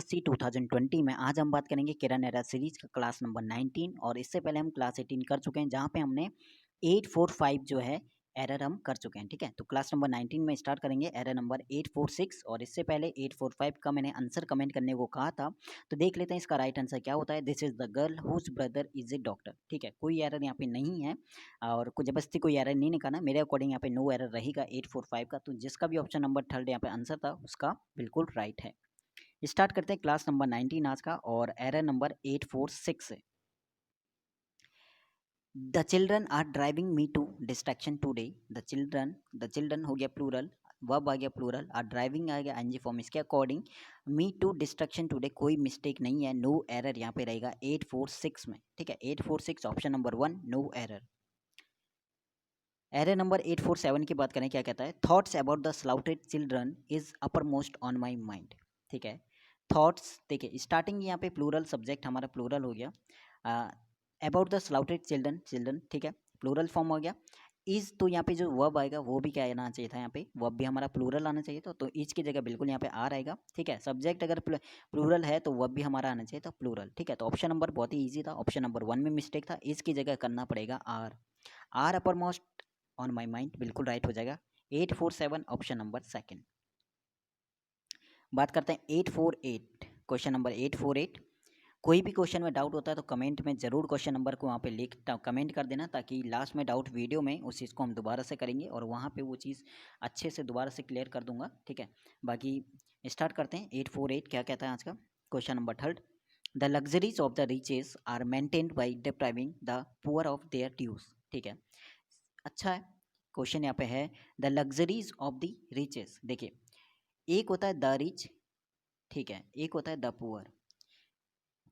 सी 2020 में आज हम बात करेंगे किरण एरर सीरीज का क्लास नंबर 19 और इससे पहले हम क्लास 18 कर चुके हैं जहाँ पे हमने 845 जो है एरर हम कर चुके हैं। ठीक है, तो क्लास नंबर 19 में स्टार्ट करेंगे एरर नंबर 846 और इससे पहले 845 का मैंने आंसर कमेंट करने को कहा था, तो देख लेते हैं इसका राइट आंसर क्या होता है। This is the girl whose brother is a doctor. ठीक है, कोई एरर यहाँ पे नहीं है और कुछ जबरदस्ती कोई एरर नहीं निकालना, मेरे अकॉर्डिंग यहाँ पे नो एरर रहेगा 845 का। तो जिसका भी ऑप्शन नंबर थर्ड यहाँ पे आंसर था उसका बिल्कुल राइट है। स्टार्ट करते हैं क्लास नंबर 19 आज का और एरर नंबर 846 है। The children are driving me to distraction today. The children हो गया प्लूरल, वर्ब आ गया प्लूरल, और ड्राइविंग आ गया एनजी फॉर्म। इसके according me to distraction today कोई मिस्टेक नहीं है, नो एरर यहाँ पे रहेगा 846 में। ठीक है, 846 option number 1 no error. Error number 847 की बात करें, क्या कहता है? Thoughts about the slaughtered children is upper most on my mind. ठीक है, थॉट्स देखिए स्टार्टिंग यहाँ पे प्लूरल, सब्जेक्ट हमारा प्लूरल हो गया, about the slaughtered children, children ठीक है प्लूरल फॉर्म हो गया। इज तो यहाँ पे जो वर्ब आएगा वो भी क्या आना चाहिए था, यहाँ पे वर्ब भी हमारा प्लूरल आना चाहिए था, तो इज की जगह बिल्कुल यहाँ पे आर आएगा। ठीक है, सब्जेक्ट अगर प्लूरल है तो वर्ब भी हमारा आना चाहिए था प्लूरल। ठीक है, तो ऑप्शन नंबर बहुत ही ईजी था, ऑप्शन नंबर 1 में मिस्टेक था, इज की जगह करना पड़ेगा are. Are upper most on my mind बिल्कुल राइट हो जाएगा। 847 ऑप्शन नंबर सेकंड। बात करते हैं 848, क्वेश्चन नंबर 848। कोई भी क्वेश्चन में डाउट होता है तो कमेंट में ज़रूर क्वेश्चन नंबर को वहाँ पे लिख कमेंट कर देना, ताकि लास्ट में डाउट वीडियो में उस चीज़ को हम दोबारा से करेंगे और वहाँ पे वो चीज़ अच्छे से दोबारा से क्लियर कर दूंगा। ठीक है, बाकी स्टार्ट करते हैं 848 क्या कहता है आज का question number third. The luxuries of the riches are maintained by depriving the poor of their dues. ठीक है, अच्छा है, क्वेश्चन यहाँ पे है the luxuries of the riches. देखिए एक होता है द रिच, ठीक है, एक होता है द पुअर।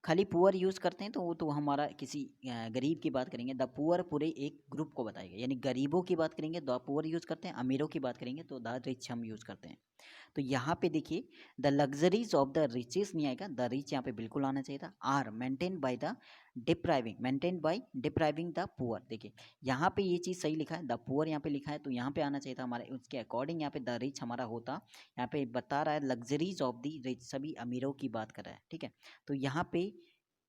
खाली पुअर यूज़ करते हैं तो वो तो हमारा किसी गरीब की बात करेंगे, द पुअर पूरे एक ग्रुप को बताएगा, यानी गरीबों की बात करेंगे द पुअर यूज़ करते हैं, अमीरों की बात करेंगे तो द रिच हम यूज़ करते हैं। तो यहाँ पे देखिए the luxuries of the riches नहीं आएगा, द रिच यहाँ पे बिल्कुल आना चाहिए था। Are maintain by the depriving, maintain by depriving the poor. देखिए यहाँ पे ये चीज़ सही लिखा है, द पुअर यहाँ पे लिखा है, तो यहाँ पे आना चाहिए था हमारे, उसके अकॉर्डिंग यहाँ पे द रिच हमारा होता। यहाँ पे बता रहा है लग्जरीज ऑफ द रिच, सभी अमीरों की बात कर रहा है। ठीक है, तो यहाँ पे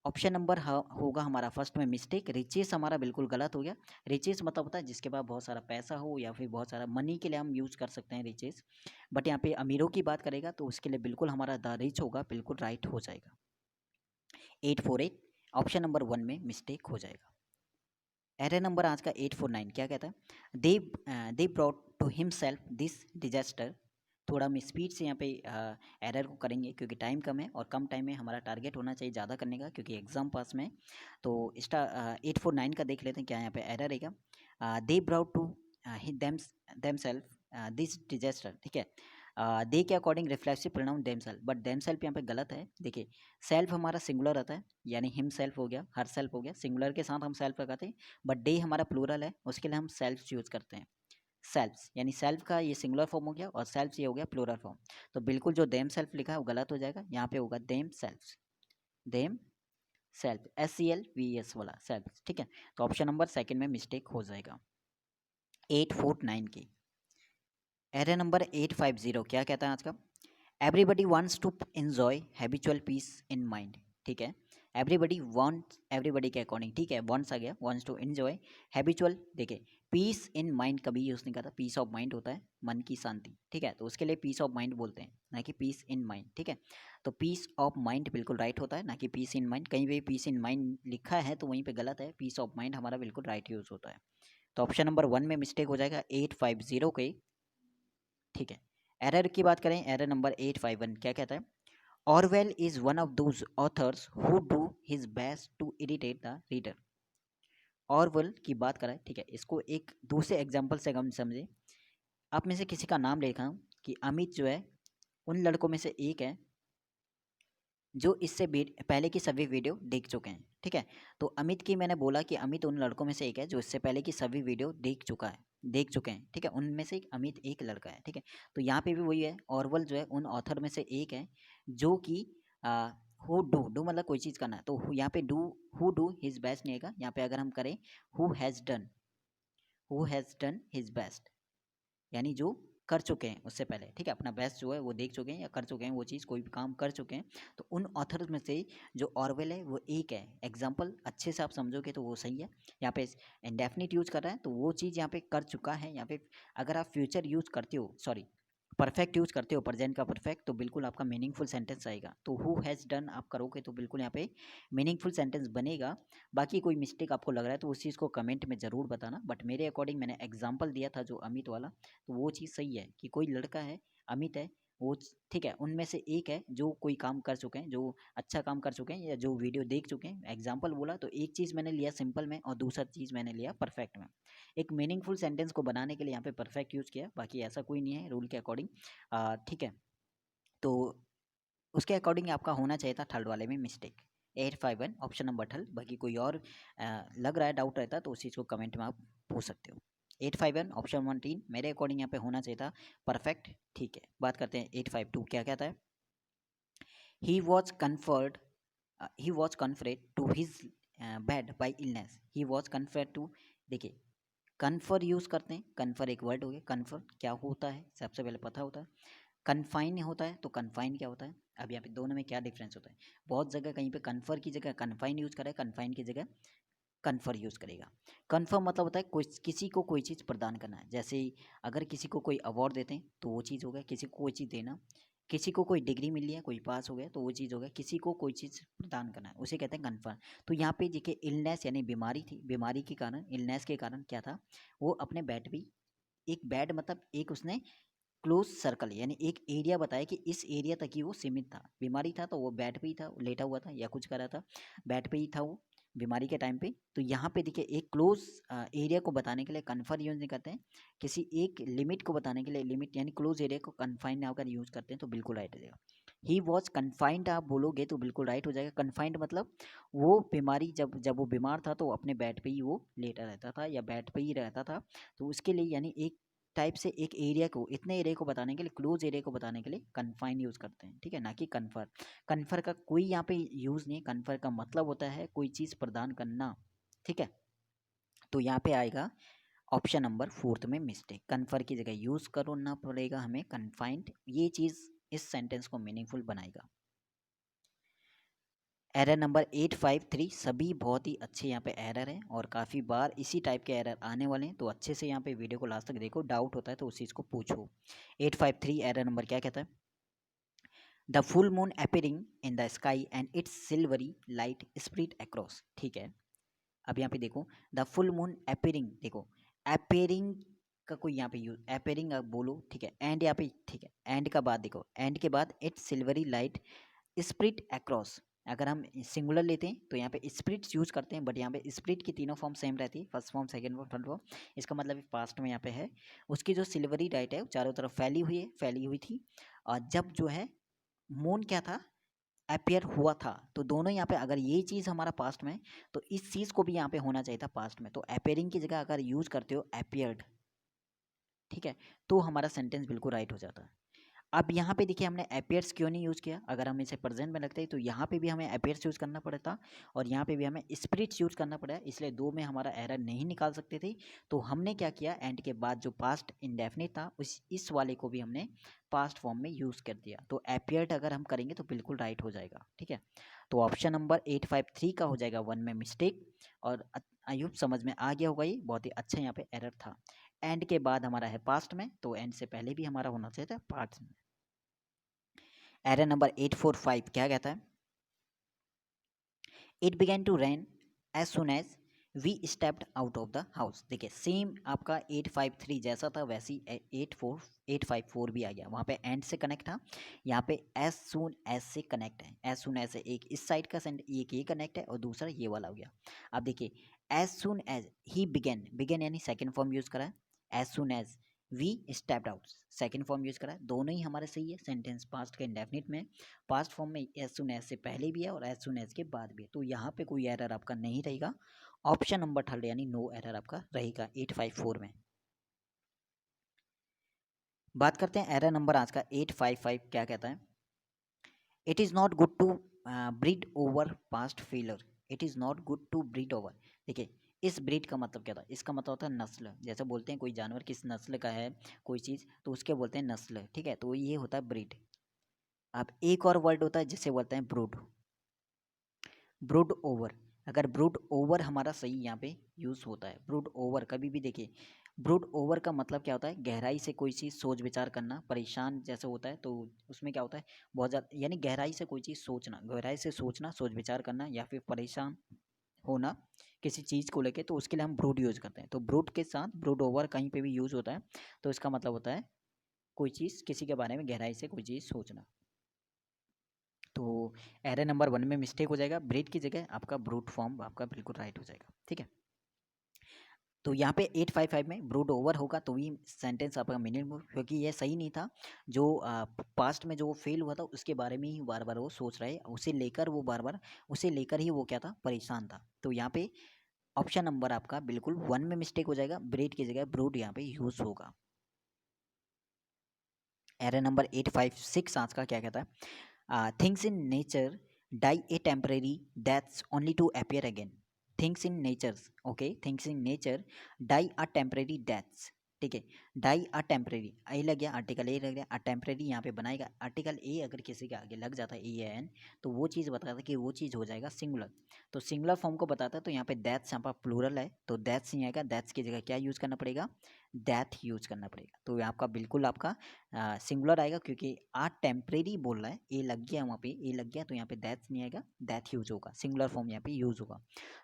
ऑप्शन नंबर होगा हमारा फर्स्ट में मिस्टेक, रिचेस हमारा बिल्कुल गलत हो गया। रिचेस मतलब होता है जिसके पास बहुत सारा पैसा हो या फिर बहुत सारा मनी के लिए हम यूज़ कर सकते हैं रिचेस, बट यहाँ पे अमीरों की बात करेगा तो उसके लिए बिल्कुल हमारा द रिच होगा, बिल्कुल राइट हो जाएगा। 848 ऑप्शन नंबर 1 में मिस्टेक हो जाएगा। एरर नंबर आज का 849 क्या कहता है? They brought to himself this disaster. थोड़ा हम स्पीड से यहाँ पे एरर को करेंगे क्योंकि टाइम कम है और कम टाइम में हमारा टारगेट होना चाहिए ज़्यादा करने का, क्योंकि एग्जाम पास में। तो 849 का देख लेते हैं क्या यहाँ पे एरर रहेगा। They brought to them self this disaster. ठीक है, दे के according reflexive pronoun them self, but them self यहाँ पे गलत है। देखिए सेल्फ हमारा सिंगुलर रहता है, यानी हिम सेल्फ हो गया, हर सेल्फ हो गया, सिंगुलर के साथ हम सेल्फ लगाते हैं, बट डे हमारा प्लूरल है, उसके लिए हम सेल्फ यूज करते हैं। सेल्फ्स यानी सेल्फ का ये सिंगुलर फॉर्म हो गया और सेल्फ्स ये हो गया प्लूरल फॉर्म, तो बिल्कुल जो देम सेल्फ लिखा है वो गलत हो जाएगा, यहाँ पे होगा them selves, them self, SELVS वाला सेल्फ। ठीक है, तो ऑप्शन नंबर सेकंड में मिस्टेक हो जाएगा। 849 की एरर नंबर 850 क्या कहता है आज का? Everybody wants to enjoy habitual peace in mind. ठीक है, एवरीबडी वॉन्ट्स, एवरीबडी के अकॉर्डिंग, ठीक है, वॉन्ट्स आ गया, वॉन्ट्स टू एन्जॉय हैबिचुअल। देखिए पीस इन माइंड कभी यूज़ नहीं करता, पीस ऑफ माइंड होता है मन की शांति। ठीक है, तो उसके लिए पीस ऑफ माइंड बोलते हैं, ना कि पीस इन माइंड। ठीक है, तो पीस ऑफ माइंड बिल्कुल राइट होता है, ना कि पीस इन माइंड। कहीं भी पीस इन माइंड लिखा है तो वहीं पे गलत है, पीस ऑफ माइंड हमारा बिल्कुल राइट यूज़ होता है। तो ऑप्शन नंबर 1 में मिस्टेक हो जाएगा 850 के। ठीक है, एरर की बात करें, एरर नंबर 851 क्या कहता है? Orwell is one of those authors who do his best to irritate the reader. Orwell की बात करें, ठीक है, इसको एक दूसरे एग्जाम्पल से हम समझे। आप में से किसी का नाम लेखा हूँ कि अमित जो है उन लड़कों में से एक है जो इससे पहले की सभी वीडियो देख चुके हैं। ठीक है, तो अमित की मैंने बोला कि अमित उन लड़कों में से एक है जो इससे पहले की सभी वीडियो देख चुके हैं। ठीक है, उनमें से अमित एक लड़का है। ठीक है, तो यहाँ पे भी वही है, ऑरवेल जो है उन ऑथर में से एक है जो कि हु डू मतलब कोई चीज़ करना है, तो यहाँ पे हु डू हिज बेस्ट नहीं आएगा, यहाँ पे अगर हम करें who has done his best, यानी जो कर चुके हैं उससे पहले, ठीक है, अपना बेस्ट जो है वो देख चुके हैं या कर चुके हैं, वो चीज़ कोई भी काम कर चुके हैं, तो उन ऑथर्स में से जो ऑरवेल है वो एक है। एग्जाम्पल अच्छे से आप समझोगे तो वो सही है। यहाँ पे इंडेफिनिट यूज कर रहा है तो वो चीज़ यहाँ पे कर चुका है। यहाँ पे अगर आप फ्यूचर यूज करते हो, सॉरी परफेक्ट यूज करते हो, प्रेजेंट का परफेक्ट, तो बिल्कुल आपका मीनिंगफुल सेंटेंस आएगा। तो हु हैज़ डन आप करोगे तो बिल्कुल यहाँ पे मीनिंगफुल सेंटेंस बनेगा। बाकी कोई मिस्टेक आपको लग रहा है तो उस चीज़ को कमेंट में ज़रूर बताना। बट मेरे अकॉर्डिंग मैंने एग्जाम्पल दिया था जो अमित वाला, तो वो चीज़ सही है कि कोई लड़का है, अमित है, वो ठीक है, उनमें से एक है जो कोई काम कर चुके हैं, जो अच्छा काम कर चुके हैं या जो वीडियो देख चुके हैं। एग्जाम्पल बोला तो एक चीज़ मैंने लिया सिंपल में और दूसरा चीज़ मैंने लिया परफेक्ट में। एक मीनिंगफुल सेंटेंस को बनाने के लिए यहाँ पे परफेक्ट यूज़ किया, बाकी ऐसा कोई नहीं है रूल के अकॉर्डिंग। ठीक है, तो उसके अकॉर्डिंग आपका होना चाहिए था थर्ड वाले में मिस्टेक। 851 option number third. बाकी कोई और लग रहा है डाउट रहता है तो उस चीज़ को कमेंट में आप पूछ सकते हो। 851 ऑप्शन 1 3 मेरे अकॉर्डिंग यहाँ पे होना चाहिए था परफेक्ट। ठीक है, बात करते हैं 852 क्या कहता है। He was conferred he was conferred to his bed by illness. He was conferred to, देखिए कन्फर यूज़ करते हैं, कन्फर एक वर्ड हो गया। कन्फर क्या होता है सबसे पहले पता होता है। कन्फाइन होता है तो कन्फाइन क्या होता है। अब यहाँ पे दोनों में क्या डिफरेंस होता है। बहुत जगह कहीं पे कन्फर की जगह कन्फाइन यूज़ करें, कन्फाइन की जगह कन्फर यूज़ करेगा। कन्फर मतलब होता है कोई किसी को कोई चीज़ प्रदान करना है। जैसे अगर किसी को कोई अवार्ड देते हैं तो वो चीज़ हो गया, किसी को कोई चीज़ देना। किसी को कोई डिग्री मिली है, कोई पास हो गया तो वो चीज़ हो गया, किसी को कोई चीज़ प्रदान करना है, उसे कहते हैं कन्फर। तो यहाँ पे देखिए इलनेस यानी बीमारी थी, बीमारी के कारण, इलनेस के कारण क्या था, वो अपने बेड पे, एक बेड मतलब एक उसने क्लोज सर्कल यानी एक एरिया बताया कि इस एरिया तक ही वो सीमित था। बीमारी था तो वो बेड पे ही था, लेटा हुआ था या कुछ कर रहा था, बेड पे ही था वो बीमारी के टाइम पे। तो यहाँ पे देखिए एक क्लोज एरिया को बताने के लिए कन्फर यूज नहीं करते हैं, किसी एक लिमिट को बताने के लिए लिमिट यानी क्लोज एरिया को कन्फाइंड अगर यूज करते हैं तो बिल्कुल राइट हो जाएगा। ही वॉज कन्फाइंड आप बोलोगे तो बिल्कुल राइट हो जाएगा। कन्फाइंड मतलब वो बीमारी, जब जब वो बीमार था तो अपने बेड पे ही वो लेटा रहता था या बेड पे ही रहता था। तो उसके लिए यानी एक टाइप से एक एरिया को, इतने एरिया को बताने के लिए, क्लोज एरिया को बताने के लिए कन्फाइन यूज़ करते हैं, ठीक है, ना कि कन्फर। कन्फर का कोई यहाँ पे यूज़ नहीं है। कन्फर का मतलब होता है कोई चीज़ प्रदान करना, ठीक है। तो यहाँ पे आएगा ऑप्शन नंबर फोर्थ में मिस्टेक। कन्फर की जगह यूज़ करना पड़ेगा हमें कन्फाइंड। ये चीज़ इस सेंटेंस को मीनिंगफुल बनाएगा। एरर नंबर 853 सभी बहुत ही अच्छे यहाँ पे एरर हैं और काफ़ी बार इसी टाइप के एरर आने वाले हैं, तो अच्छे से यहाँ पे वीडियो को लास्ट तक देखो, डाउट होता है तो उस चीज़ को पूछो। 853 एरर नंबर क्या कहता है। The full moon appearing in the sky and it's silvery light spirit across, ठीक है। अब यहाँ पे देखो द फुल मून अपेयरिंग, देखो अपेयरिंग का कोई यहाँ पे यूज, अपेयरिंग आप बोलो, ठीक है, एंड यहाँ पे, ठीक है, एंड का बाद देखो, एंड के बाद it's silvery light spirit across. अगर हम सिंगुलर लेते हैं तो यहाँ पे स्प्रिट यूज करते हैं, बट यहाँ पे स्प्रिट की तीनों फॉर्म सेम रहती है, first form, second form, third form. इसका मतलब पास्ट में यहाँ पे है। उसकी जो सिल्वरी लाइट है वो चारों तरफ फैली हुई है, फैली हुई थी। और जब जो है मून क्या था, अपियर हुआ था। तो दोनों यहाँ पे अगर ये चीज़ हमारा पास्ट में, तो इस चीज़ को भी यहाँ पे होना चाहिए था पास्ट में। तो अपेयरिंग की जगह अगर यूज करते हो अपियर्ड, ठीक है, तो हमारा सेंटेंस बिल्कुल राइट हो जाता है। अब यहाँ पे देखिए हमने अपेयर्स क्यों नहीं यूज़ किया, अगर हम इसे प्रेजेंट में लगते हैं तो यहाँ पे भी हमें अपेयर्स यूज़ करना पड़ता और यहाँ पे भी हमें स्पिरिट्स यूज़ करना पड़ा, इसलिए दो में हमारा एरर नहीं निकाल सकते थे। तो हमने क्या किया, एंड के बाद जो पास्ट इंडेफिनिट था इस वाले को भी हमने पास्ट फॉर्म में यूज़ कर दिया। तो अपेयर्ड अगर हम करेंगे तो बिल्कुल राइट हो जाएगा, ठीक है। तो ऑप्शन नंबर 853 का हो जाएगा 1 में मिस्टेक। और आई होप समझ में आ गया होगा, ये बहुत ही अच्छा यहाँ पे एरर था। एंड के बाद हमारा है पास्ट में, तो एंड से पहले भी हमारा होना चाहिए था पास्ट में। एरर नंबर 845 क्या कहता है। It begin to rain as soon as we stepped out of the house. देखिए सेम आपका 853 जैसा था वैसी 854 भी आ गया, वहाँ पे एंड से कनेक्ट था, यहाँ पे एज सुन एज से कनेक्ट है। एज सुन एज से एक इस साइड का सेंट, एक ये कनेक्ट है और दूसरा ये वाला हो गया। अब देखिए as soon as he begin, begin यानी सेकेंड फॉर्म यूज करा है। As soon as we stepped out second form use करा है। दोनों ही हमारे सही है, सेंटेंस पास्ट के इंडेफिनिट में। पास्ट फॉर्म में एज सुन एज से पहले भी है और एज सुन एज के बाद भी है, तो यहाँ पे कोई एरर आपका नहीं रहेगा। ऑप्शन नंबर थर्ड यानी नो एरर आपका रहेगा 854 में। बात करते हैं एरर नंबर आज का 855 क्या कहता है। It is not good to breed over past failure. It is not good to breed over, देखिए इस ब्रीड का मतलब क्या था, इसका मतलब होता है नस्ल। जैसे बोलते हैं कोई जानवर किस नस्ल का है कोई चीज़, तो उसके बोलते हैं नस्ल, ठीक है। तो ये होता है ब्रीड। अब एक और वर्ड होता है जिसे बोलते हैं ब्रूड। ब्रूड ओवर, अगर ब्रूड ओवर हमारा सही यहाँ पे यूज़ होता है। ब्रूड ओवर कभी भी देखिए, ब्रूड ओवर का मतलब क्या होता है, गहराई से कोई चीज़ सोच विचार करना, परेशान जैसे होता है तो उसमें क्या होता है बहुत ज़्यादा, यानी गहराई से कोई चीज़ सोचना, गहराई से सोचना, सोच विचार करना, या फिर परेशान होना किसी चीज़ को लेके, तो उसके लिए हम ब्रूड यूज़ करते हैं। तो ब्रूड के साथ ब्रूड ओवर कहीं पे भी यूज़ होता है, तो इसका मतलब होता है कोई चीज़, किसी के बारे में गहराई से कोई चीज़ सोचना। तो एरर नंबर 1 में मिस्टेक हो जाएगा, ब्रीड की जगह आपका ब्रूड फॉर्म आपका बिल्कुल राइट हो जाएगा, ठीक है। तो यहाँ पे 855 में ब्रूड ओवर होगा तो ही सेंटेंस आपका मीनिंगफुल, क्योंकि ये सही नहीं था। जो पास्ट में जो फेल हुआ था उसके बारे में ही बार बार वो सोच रहे, उसे लेकर वो बार बार उसे लेकर ही वो क्या था, परेशान था। तो यहाँ पे ऑप्शन नंबर आपका बिल्कुल 1 में मिस्टेक हो जाएगा, ब्रीड की जगह ब्रूड यहाँ पे यूज होगा। एरर नंबर 856 आज का क्या कहता है, things in nature die a temporary that's only to appear again. Things in nature, okay, things in nature die a temporary deaths, ठीक है। डाई आ टेम्परेरी, ए लग गया, आर्टिकल ए लग गया, आ टेम्परेरी यहाँ पे बनाएगा। आर्टिकल ए अगर किसी के आगे लग जाता है, ए एन, तो वो चीज़ बताता है कि वो चीज़ हो जाएगा सिंगुलर। तो सिंगुलर फॉर्म को बताता है, तो यहाँ पे दैट्स यहाँ पर प्लूरल है, तो दैट्स नहीं आएगा, दैट्स की जगह क्या यूज़ करना पड़ेगा, दैट यूज़ करना पड़ेगा। तो आपका बिल्कुल आपका सिंगुलर आएगा, क्योंकि आ टेम्परेरी बोल रहा है, ए लग गया वहाँ पे, ए लग गया, तो यहाँ पे दैट्स नहीं आएगा, दैट यूज होगा, सिंगुलर फॉर्म यहाँ पे यूज होगा।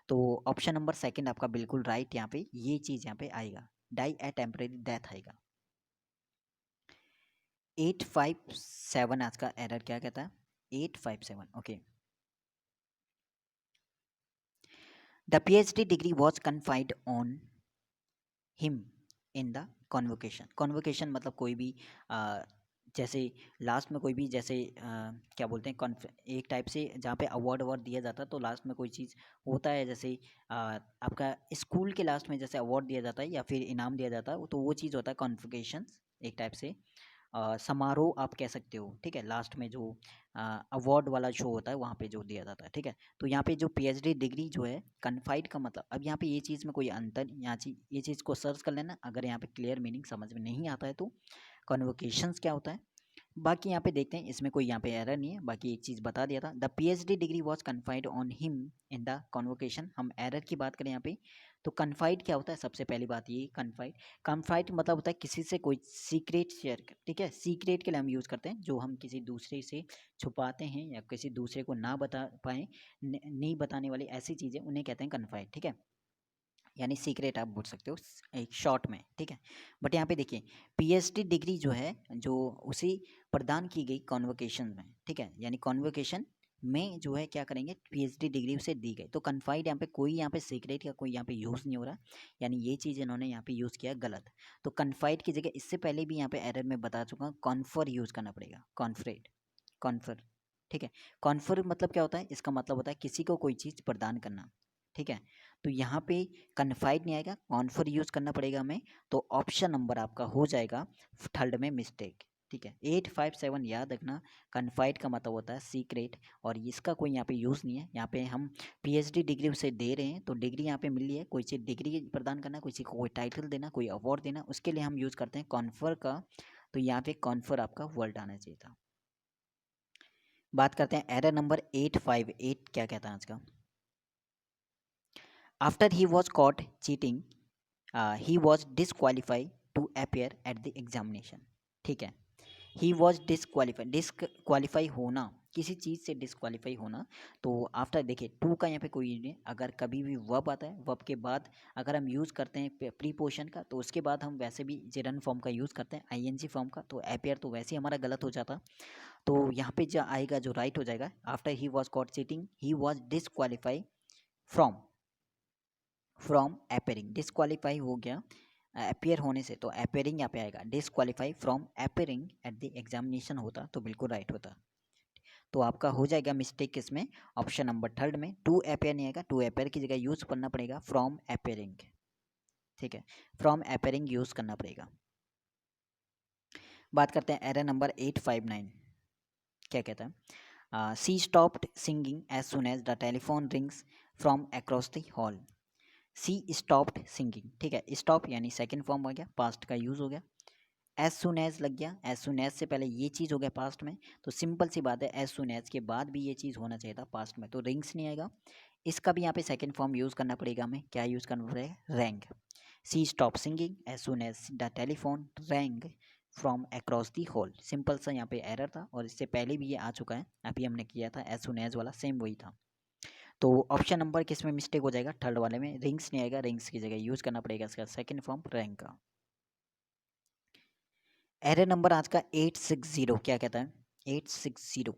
तो ऑप्शन नंबर सेकंड आपका बिल्कुल राइट, यहाँ पे ये चीज़ यहाँ पे आएगा, डाई ए टेम्परेरी डेथ आएगा। 857 आज का एरर क्या कहता है, 857, okay. The PhD degree was confide on him in the convocation. Convocation मतलब कोई भी जैसे लास्ट में कोई भी जैसे क्या बोलते हैं, एक टाइप से जहाँ पे अवार्ड अवार्ड दिया जाता है, तो लास्ट में कोई चीज़ होता है, जैसे आपका स्कूल के लास्ट में जैसे अवार्ड दिया जाता है या फिर इनाम दिया जाता है, तो वो चीज़ होता है कॉन्वोकेशन, एक टाइप से समारोह आप कह सकते हो, ठीक है। लास्ट में जो अवार्ड वाला शो होता है वहाँ पे जो दिया जाता है, ठीक है। तो यहाँ पे जो PhD डिग्री जो है कन्फाइड का मतलब, अब यहाँ पे ये चीज़ में कोई अंतर, यहाँ ये चीज़ को सर्च कर लेना, अगर यहाँ पे क्लियर मीनिंग समझ में नहीं आता है तो कन्वोकेशंस क्या होता है। बाकी यहाँ पे देखते हैं, इसमें कोई यहाँ पे एरर नहीं है, बाकी एक चीज़ बता दिया था, the PhD degree was confide on him in the convocation. हम एरर की बात करें यहाँ पे, तो कन्फाइड क्या होता है, सबसे पहली बात ये कन्फाइड, कन्फाइड मतलब होता है किसी से कोई सीक्रेट शेयर, ठीक है। सीक्रेट के लिए हम यूज़ करते हैं, जो हम किसी दूसरे से छुपाते हैं या किसी दूसरे को ना बता पाएँ, नहीं बताने वाली ऐसी चीज़ें, उन्हें कहते हैं कन्फाइड, ठीक है। यानी सीक्रेट आप बोल सकते हो एक शॉर्ट में, ठीक है। बट यहाँ पे देखिए PhD डिग्री जो है, जो उसे प्रदान की गई कॉन्वोकेशन में, ठीक है, यानी कॉन्वोकेशन में जो है क्या करेंगे, PhD डिग्री उसे दी गई, तो कन्फाइड यहाँ पे कोई यहाँ पे सीक्रेट या कोई यहाँ पे यूज़ नहीं हो रहा, यानी ये चीज़ इन्होंने यहाँ पे यूज़ किया गलत। तो कन्फाइड की जगह, इससे पहले भी यहाँ पे एरर में बता चुका हूँ, कॉन्फर यूज़ करना पड़ेगा, कॉन्फ्रेड, कॉन्फर, ठीक है। कॉन्फर मतलब क्या होता है, इसका मतलब होता है किसी को कोई चीज़ प्रदान करना, ठीक है। तो यहाँ पे कन्फाइड नहीं आएगा, कॉन्फर यूज़ करना पड़ेगा हमें, तो ऑप्शन नंबर आपका हो जाएगा थर्ड में मिस्टेक, ठीक है। 857 याद रखना, कन्फाइड का मतलब होता है सीक्रेट, और इसका कोई यहाँ पे यूज़ नहीं है। यहाँ पे हम PhD डिग्री उसे दे रहे हैं, तो डिग्री यहाँ पे मिल रही है, कोई चीज़ डिग्री प्रदान करना, किसी को कोई टाइटल देना, कोई अवार्ड देना, उसके लिए हम यूज़ करते हैं कॉन्फर का। तो यहाँ पे कॉन्फर आपका वर्ड आना चाहिए था। बात करते हैं एरर नंबर 858 क्या कहता है आज का, after he was caught cheating he was disqualify to appear at the examination, ठीक है। ही वॉज डिसक्वालीफाई, डिसक्वालीफाई होना, किसी चीज़ से डिसक्वालीफाई होना। तो आफ्टर देखिए टू का यहाँ पे कोई नहीं, अगर कभी भी वर्ब आता है, वर्ब के बाद अगर हम यूज़ करते हैं प्रीपोजिशन का, तो उसके बाद हम वैसे भी जेरन फॉर्म का यूज़ करते हैं, ING फॉर्म का, तो अपेयर तो वैसे ही हमारा गलत हो जाता। तो यहाँ पे जो आएगा, जो राइट हो जाएगा, after he was caught cheating he was disqualify from, from appearing, disqualify हो गया अपेयर होने से, तो अपेयरिंग यहाँ पे आएगा, disqualify from appearing eight the examination होता तो बिल्कुल राइट होता। तो आपका हो जाएगा मिस्टेक किसमें, ऑप्शन नंबर थर्ड में, टू अपेयर नहीं आएगा, टू अपेयर की जगह यूज़ करना पड़ेगा फ्रॉम अपेयरिंग, ठीक है, फ्रॉम अपेयरिंग यूज़ करना पड़ेगा। बात करते हैं एरर नंबर 859 क्या कहता है, she stopped singing as soon as the telephone rings from across the hall. She stopped singing, ठीक है। स्टॉप यानी सेकंड फॉर्म हो गया, पास्ट का यूज़ हो गया। एज सुन एज लग गया, एज सुन एज से पहले ये चीज़ हो गया पास्ट में, तो सिंपल सी बात है एज सुन एज के बाद भी ये चीज़ होना चाहिए था पास्ट में, तो रिंग्स नहीं आएगा। इसका भी यहाँ पे सेकंड फॉर्म यूज़ करना पड़ेगा हमें, क्या यूज़ करना पड़ेगा, rang. She stop singing as soon as the telephone rang from across the hall. Simple सा यहाँ पे एरर था और इससे पहले भी ये आ चुका है, अभी हमने किया था एज सुन एज वाला, सेम वही था। तो ऑप्शन नंबर किस में मिस्टेक हो जाएगा, थर्ड वाले में रिंग्स नहीं आएगा, रिंग्स की जगह यूज़ करना पड़ेगा इसका सेकंड फॉर्म रैंक का। एरर नंबर आज का 860 क्या कहता है, 860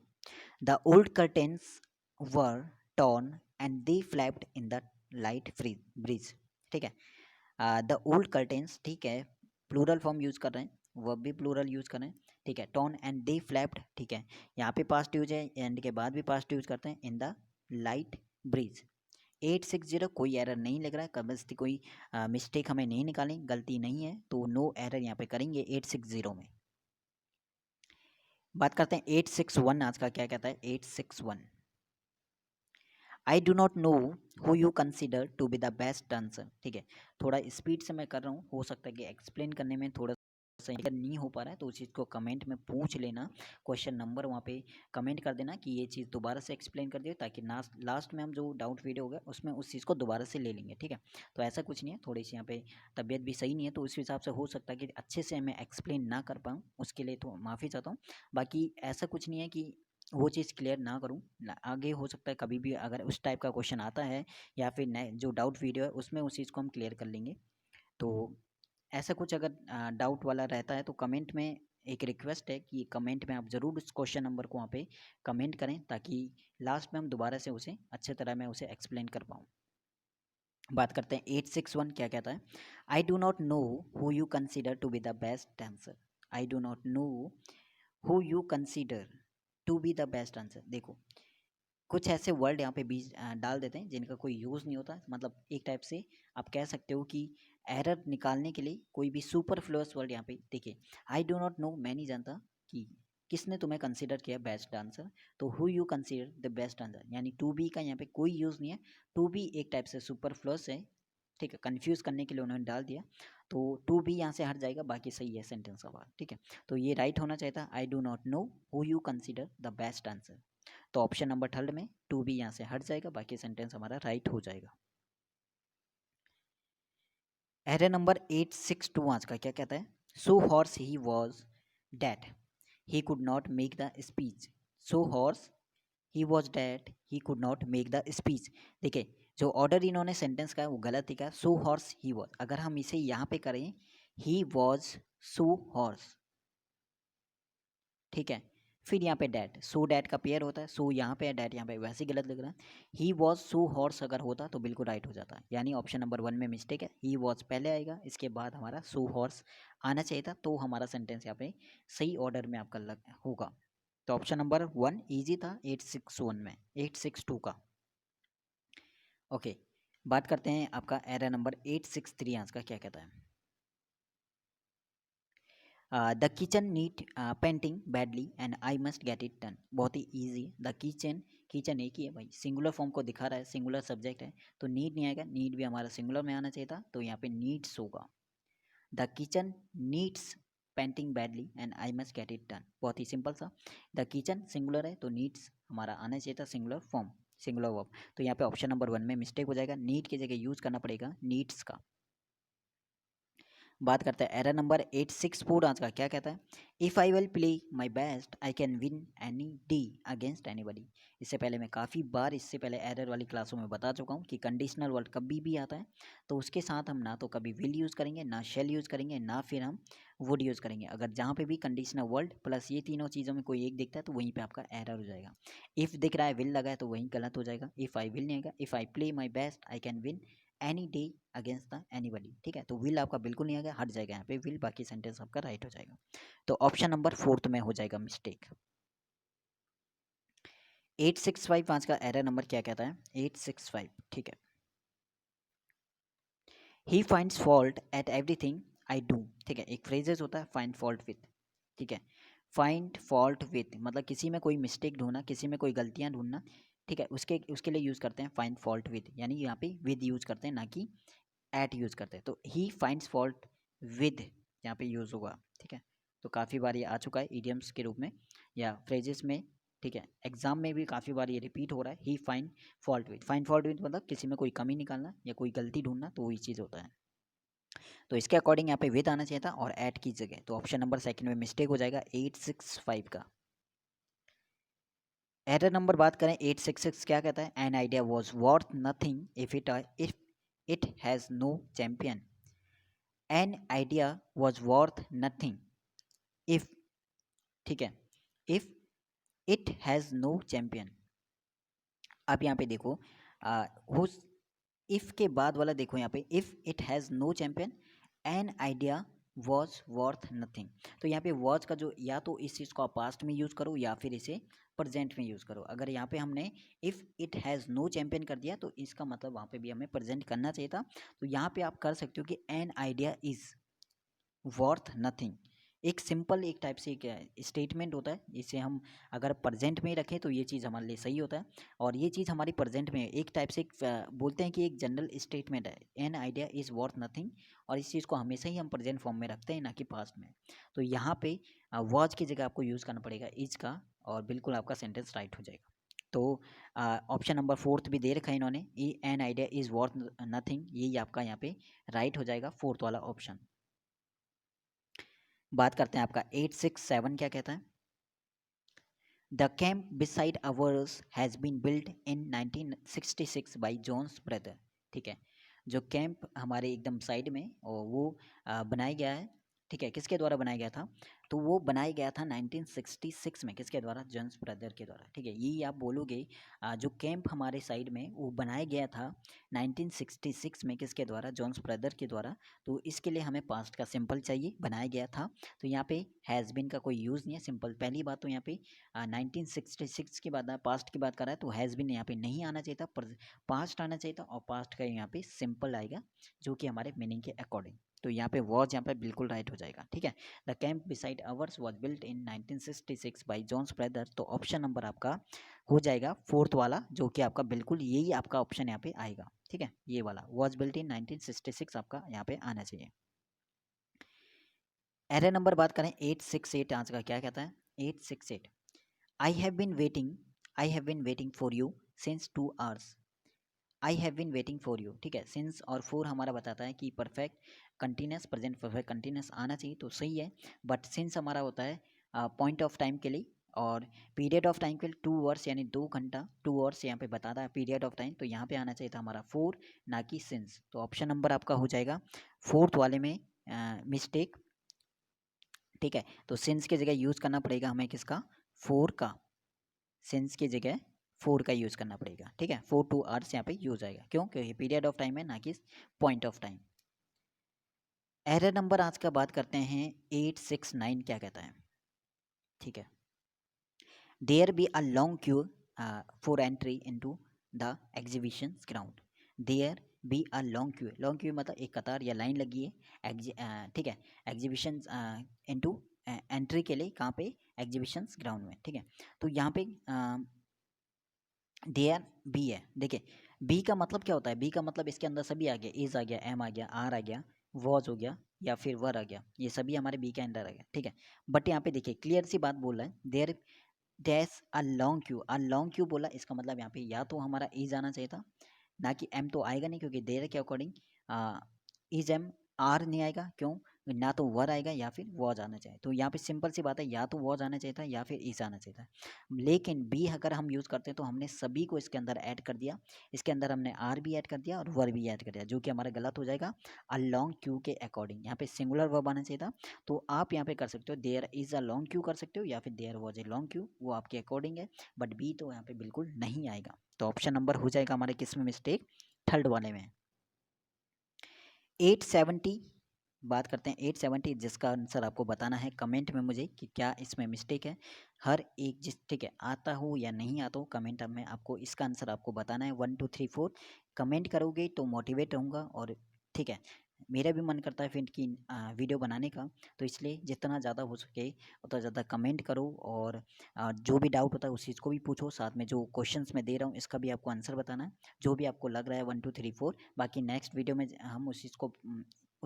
the old curtains were torn and they flapped in the light breeze, ठीक है। द ओल्ड कर्टेन्स, ठीक है, प्लूरल फॉर्म यूज कर रहे हैं, वर्ब भी प्लूरल यूज कर रहे हैं, ठीक है। टॉर्न एंड दे फ्लैप्ड, ठीक है, यहाँ पे पास्ट यूज है, एंड के बाद भी पास्ट यूज करते हैं, इन द लाइट ब्रीज। 860 कोई एरर नहीं लग रहा है, कभी कोई मिस्टेक हमें नहीं निकाली, गलती नहीं है, तो नो एरर यहाँ पे करेंगे 860 में। बात करते हैं 861 आज का क्या कहता है, 861 I do not know who you consider to be the best answer, ठीक है। थोड़ा स्पीड से मैं कर रहा हूँ, हो सकता है कि एक्सप्लेन करने में थोड़ा सा अगर नहीं हो पा रहा है तो उस चीज़ को कमेंट में पूछ लेना, क्वेश्चन नंबर वहाँ पे कमेंट कर देना कि ये चीज़ दोबारा से एक्सप्लेन कर दियो, ताकि लास्ट में हम जो डाउट वीडियो होगा उसमें उस चीज़ को दोबारा से ले लेंगे, ठीक है। तो ऐसा कुछ नहीं है, थोड़ी सी यहाँ पे तबीयत भी सही नहीं है, तो उस हिसाब से हो सकता है कि अच्छे से मैं एक्सप्लेन ना कर पाऊँ, उसके लिए तो माफ़ी चाहता हूँ। बाकी ऐसा कुछ नहीं है कि वो चीज़ क्लियर ना करूँ, आगे हो सकता है कभी भी अगर उस टाइप का क्वेश्चन आता है या फिर नए जो डाउट वीडियो है उसमें उस चीज़ को हम क्लियर कर लेंगे। तो ऐसा कुछ अगर डाउट वाला रहता है तो कमेंट में एक रिक्वेस्ट है कि कमेंट में आप ज़रूर उस क्वेश्चन नंबर को वहाँ पे कमेंट करें, ताकि लास्ट में हम दोबारा से उसे अच्छे तरह मैं उसे एक्सप्लेन कर पाऊँ। बात करते हैं 861 क्या कहता है, I do not know who you consider to be the best answer, I do not know who you consider to be the best answer. देखो कुछ ऐसे वर्ड यहाँ पे बीच डाल देते हैं जिनका कोई यूज़ नहीं होता, मतलब एक टाइप से आप कह सकते हो कि एरर निकालने के लिए कोई भी सुपरफ्लुअस वर्ड यहाँ पे देखिए, आई डो नॉट नो, मैं नहीं जानता कि किसने तुम्हें कंसीडर किया बेस्ट आंसर, तो who you consider the best answer, यानी टू बी का यहाँ पे कोई यूज़ नहीं है, टू बी एक टाइप से सुपरफ्लुअस है, ठीक है, कंफ्यूज करने के लिए उन्होंने डाल दिया, तो टू बी यहाँ से हट जाएगा, बाकी सही है सेंटेंस का बात, ठीक है। तो ये राइट होना चाहिए था, I do not know who you consider the best answer, तो ऑप्शन नंबर थर्ड में टू बी यहाँ से हट जाएगा, बाकी सेंटेंस हमारा राइट हो जाएगा। एरर नंबर 862 आज का क्या कहता है, so hoarse he was that he could not make the speech, so hoarse he was that he could not make the speech. देखिए जो ऑर्डर इन्होंने सेंटेंस का है वो गलत ही का, सो हॉर्स ही वॉज, अगर हम इसे यहाँ पे करें ही वॉज सो हॉर्स, ठीक है, फिर यहाँ पे डैट, सो डैट का पेयर होता है, सो यहाँ पे है, डैट यहाँ पे, वैसे ही गलत लग रहा है। ही वॉज सो हॉर्स अगर होता तो बिल्कुल राइट हो जाता, यानी ऑप्शन नंबर 1 में मिस्टेक है, ही वॉज पहले आएगा, इसके बाद हमारा सो हॉर्स आना चाहिए था, तो हमारा सेंटेंस यहाँ पे सही ऑर्डर में आपका लग होगा। तो ऑप्शन नंबर 1 ईजी था 861 में, 862 का। ओके, बात करते हैं आपका एरर नंबर 863 आज का क्या कहता है, the kitchen need painting badly and I must get it done, बहुत ही ईजी, द किचन, किचन एक ही है भाई, सिंगुलर फॉर्म को दिखा रहा है, सिंगुलर सब्जेक्ट है, तो नीड नहीं आएगा, नीड भी हमारा सिंगुलर में आना चाहिए था, तो यहाँ पे नीड्स होगा, the kitchen needs painting badly and I must get it done, बहुत ही सिंपल सा, द किचन सिंगुलर है तो नीड्स हमारा आना चाहिए था सिंगुलर फॉर्म, सिंगुलर वर्ब, तो यहाँ पे ऑप्शन नंबर 1 में मिस्टेक हो जाएगा, नीड की जगह यूज करना पड़ेगा नीड्स का। बात करते हैं एरर नंबर 864 आज का क्या कहता है, if I will play my best I can win any day against anybody. इससे पहले मैं काफ़ी बार इससे पहले एरर वाली क्लासों में बता चुका हूँ कि कंडीशनल वर्ड कभी भी आता है तो उसके साथ हम ना तो कभी विल यूज़ करेंगे, ना शेल यूज़ करेंगे, ना फिर हम वुड यूज़ करेंगे, अगर जहाँ पे भी कंडीशनल वर्ड प्लस ये तीनों चीज़ों में कोई एक दिखता है तो वहीं पे आपका एरर हो जाएगा। इफ़ दिख रहा है विल लगा है तो वहीं गलत हो जाएगा, इफ़ आई विल नहीं आएगा, if I play my best I can win any day against the anybody, ठीक है, तो विल आपका बिल्कुल नहीं आएगा, हट जाएगा यहाँ पे विल, बाकी सेंटेंस आपका राइट हो जाएगा, तो ऑप्शन नंबर 4 में हो जाएगा मिस्टेक। 865 पाँच का एरर नंबर क्या कहता है, 865, ठीक है, he finds fault at everything I do, ठीक है, एक फ्रेजेस होता है फाइंड फॉल्ट विथ, ठीक है, फाइंड फॉल्ट विथ मतलब किसी में कोई मिस्टेक ढूंढना, किसी में कोई गलतियां ढूंढना, ठीक है, उसके उसके लिए यूज़ करते हैं फाइंड फॉल्ट विद, यानी यहाँ पे विद यूज़ करते हैं ना कि एट यूज़ करते हैं। तो ही फाइंड्स फॉल्ट विद यहाँ पे यूज़ होगा। ठीक है, तो काफ़ी बार ये आ चुका है ईडियम्स के रूप में या फ्रेजेस में। ठीक है, एग्जाम में भी काफ़ी बार ये रिपीट हो रहा है, ही फाइंड फॉल्ट विद मतलब किसी में कोई कमी निकालना या कोई गलती ढूंढना, तो वही चीज़ होता है। तो इसके अकॉर्डिंग यहाँ पे विद आना चाहिए था और एट की जगह, तो ऑप्शन नंबर सेकंड में मिस्टेक हो जाएगा 865 का। एरर नंबर बात करें 866 क्या कहता है, an idea was worth nothing if it has no champion. An idea was worth nothing if, ठीक है, if it has no champion. अब यहाँ पे देखो हुज, इफ के बाद वाला देखो यहाँ पे, if it has no champion an idea was worth nothing. तो यहाँ पे वॉज का जो, या तो इस चीज़ को आप पास्ट में यूज़ करो या फिर इसे प्रेजेंट में यूज़ करो। अगर यहाँ पे हमने if it has no champion कर दिया तो इसका मतलब वहाँ पे भी हमें प्रेजेंट करना चाहिए था। तो यहाँ पे आप कर सकते हो कि an idea is worth nothing. एक सिंपल एक टाइप से एक स्टेटमेंट होता है, इसे हम अगर प्रेजेंट में रखें तो ये चीज़ हमारे लिए सही होता है। और ये चीज़ हमारी प्रेजेंट में एक टाइप से बोलते हैं कि एक जनरल स्टेटमेंट है, an idea is worth nothing. और इस चीज़ को हमेशा ही हम प्रेजेंट फॉर्म में रखते हैं, ना कि पास्ट में। तो यहाँ पे वॉज की जगह आपको यूज़ करना पड़ेगा इज का, और बिल्कुल आपका सेंटेंस राइट हो जाएगा। तो ऑप्शन नंबर फोर्थ भी दे रखा है इन्होंने, an idea is worth nothing, यही आपका यहाँ पे राइट हो जाएगा, फोर्थ वाला ऑप्शन। बात करते हैं आपका 867 क्या कहता है, the camp beside ours has been built in 1966 by John's brother. ठीक है, जो कैंप हमारे एकदम साइड में और वो बनाया गया है, ठीक है, किसके द्वारा बनाया गया था, तो वो बनाया गया था 1966 में, किसके द्वारा, जॉन्स ब्रदर के द्वारा। ठीक है, यही आप बोलोगे जो कैंप हमारे साइड में वो बनाया गया था 1966 में, किसके द्वारा, जॉन्स ब्रदर के द्वारा। तो इसके लिए हमें पास्ट का सिंपल चाहिए, बनाया गया था। तो यहाँ पे हैज़ बीन का कोई यूज़ नहीं है, सिंपल। पहली बात तो यहाँ पे 1966 की बात, पास्ट की बात कर रहा है, तो हैज़ बीन यहाँ पे नहीं आना चाहिए था, पर पास्ट आना चाहिए था, और पास्ट का यहाँ पे सिंपल आएगा जो कि हमारे मीनिंग के अकॉर्डिंग। तो यहाँ पे वॉज यहाँ पे बिल्कुल राइट हो जाएगा। ठीक है, the camp beside ours was built in 1966 by John's brother. तो ऑप्शन नंबर आपका हो जाएगा फोर्थ वाला, जो कि आपका बिल्कुल यही आपका ऑप्शन यहाँ पे आएगा। ठीक है, ये वाला वॉज बिल्ट इन 1966 आपका यहाँ पे आना चाहिए। एरर नंबर बात करें 868, आज का क्या कहता है, 868, I have been waiting, I have been waiting for you since 2 hours. I have been waiting for you, ठीक है, सिंस और फोर हमारा बताता है कि perfect continuous, present perfect continuous आना चाहिए, तो सही है। बट सिंस हमारा होता है पॉइंट ऑफ टाइम के लिए, और पीरियड ऑफ टाइम के लिए 2 आवर्स, यानी 2 घंटा, 2 आवर्स यहाँ पे बताता है पीरियड ऑफ टाइम। तो यहाँ पे आना चाहिए था हमारा फोर, ना कि सिंस। तो ऑप्शन नंबर आपका हो जाएगा फोर्थ वाले में मिस्टेक। ठीक है, तो सिंस की जगह यूज़ करना पड़ेगा हमें किसका, फोर का। सिंस की जगह फोर का यूज़ करना पड़ेगा। ठीक है, 4 2 आवर्स यहाँ पे यूज आएगा, क्यों, क्योंकि पीरियड ऑफ टाइम है, ना कि point of time. Error number आज का बात करते हैं 869 क्या कहता है। ठीक है, there be a long queue for entry into the exhibition ground. There be a long queue मतलब एक कतार या लाइन लगी है, ठीक है, एग्जीबिशन इनटू एंट्री के लिए, कहाँ पे, एग्जीबिशन ग्राउंड में। ठीक है, तो यहाँ पे देयर बी है। देखिए, बी का मतलब क्या होता है, बी का मतलब इसके अंदर सभी आ गया, इज आ गया, एम आ गया, आर आ गया, वॉज हो गया, या फिर वर आ गया, ये सभी हमारे बी के अंदर आ गया। ठीक है, बट यहाँ पे देखिए क्लियर सी बात बोल रहा है, there dash a long queue बोला, इसका मतलब यहाँ पे या तो हमारा इज आना चाहिए था, ना कि एम। तो आएगा नहीं, क्योंकि देयर के अकॉर्डिंग इज एम, आर नहीं आएगा, क्यों, ना तो वर आएगा या फिर वॉज आना चाहिए। तो यहाँ पे सिंपल सी बात है, या तो वॉज आना चाहिए था या फिर इज आना चाहिए था। लेकिन बी अगर हम यूज़ करते हैं तो हमने सभी को इसके अंदर ऐड कर दिया, इसके अंदर हमने आर भी ऐड कर दिया और वर भी ऐड कर दिया, जो कि हमारा गलत हो जाएगा अ लॉन्ग क्यू के अकॉर्डिंग। यहाँ पे सिंगुलर वर्ब आना चाहिए था। तो आप यहाँ पे कर सकते हो there is a long queue कर सकते हो, या फिर there was a long queue, वो आपके अकॉर्डिंग है। बट बी तो यहाँ पे बिल्कुल नहीं आएगा। तो ऑप्शन नंबर हो जाएगा हमारे किस में मिस्टेक, थर्ड वाले में। 870 बात करते हैं 870, जिसका आंसर आपको बताना है कमेंट में मुझे कि क्या इसमें मिस्टेक है। हर एक जिस, ठीक है, आता हो या नहीं आता हो, कमेंट में आपको इसका आंसर आपको बताना है। 1 2 3 4 कमेंट करोगे तो मोटिवेट रहूँगा। और ठीक है, मेरा भी मन करता है फिर कि वीडियो बनाने का, तो इसलिए जितना ज़्यादा हो सके उतना ज़्यादा कमेंट करो और जो भी डाउट होता है उस चीज़ को भी पूछो, साथ में जो क्वेश्चंस मैं दे रहा हूँ इसका भी आपको आंसर बताना है, जो भी आपको लग रहा है 1 2 3 4। बाकी नेक्स्ट वीडियो में हम उस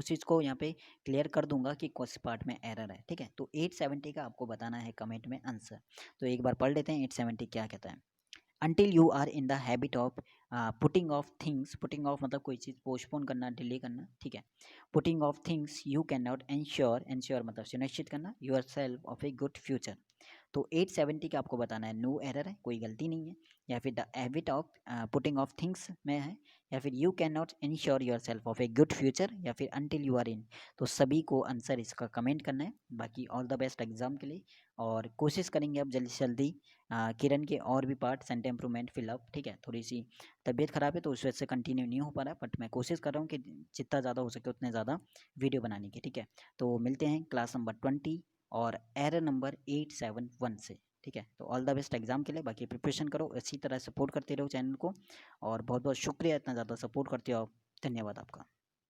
चीज़ को यहाँ पे क्लियर कर दूंगा कि किस पार्ट में एरर है, ठीक है। तो 870 का आपको बताना है कमेंट में आंसर। तो एक बार पढ़ लेते हैं 870 क्या कहता है। until you are in the habit of putting off things, putting off मतलब कोई चीज़ पोस्टपोन करना, डिले करना, ठीक है। putting off things you cannot ensure मतलब सुनिश्चित करना yourself of a good future। तो 870 का आपको बताना है नो एरर है, कोई गलती नहीं है, या फिर the habit of putting of things में है, या फिर you can not ensure your self of a good future, या फिर अनटिल यू आर इन। तो सभी को आंसर इसका कमेंट करना है। बाकी ऑल द बेस्ट एग्जाम के लिए, और कोशिश करेंगे अब जल्दी से जल्दी किरण के और भी पार्ट सेंटेंस इंप्रूवमेंट फिलअप, ठीक है। थोड़ी सी तबीयत खराब है तो उस वजह से कंटिन्यू नहीं हो पा रहा है, बट मैं कोशिश कर रहा हूँ कि जितना ज़्यादा हो सके उतने ज़्यादा वीडियो बनाने की, ठीक है। तो मिलते हैं क्लास नंबर 20 और एरर नंबर 871 से, ठीक है। तो ऑल द बेस्ट एग्जाम के लिए, बाकी प्रिपरेशन करो, इसी तरह सपोर्ट करते रहो चैनल को, और बहुत बहुत शुक्रिया इतना ज़्यादा सपोर्ट करते हो आप। धन्यवाद आपका।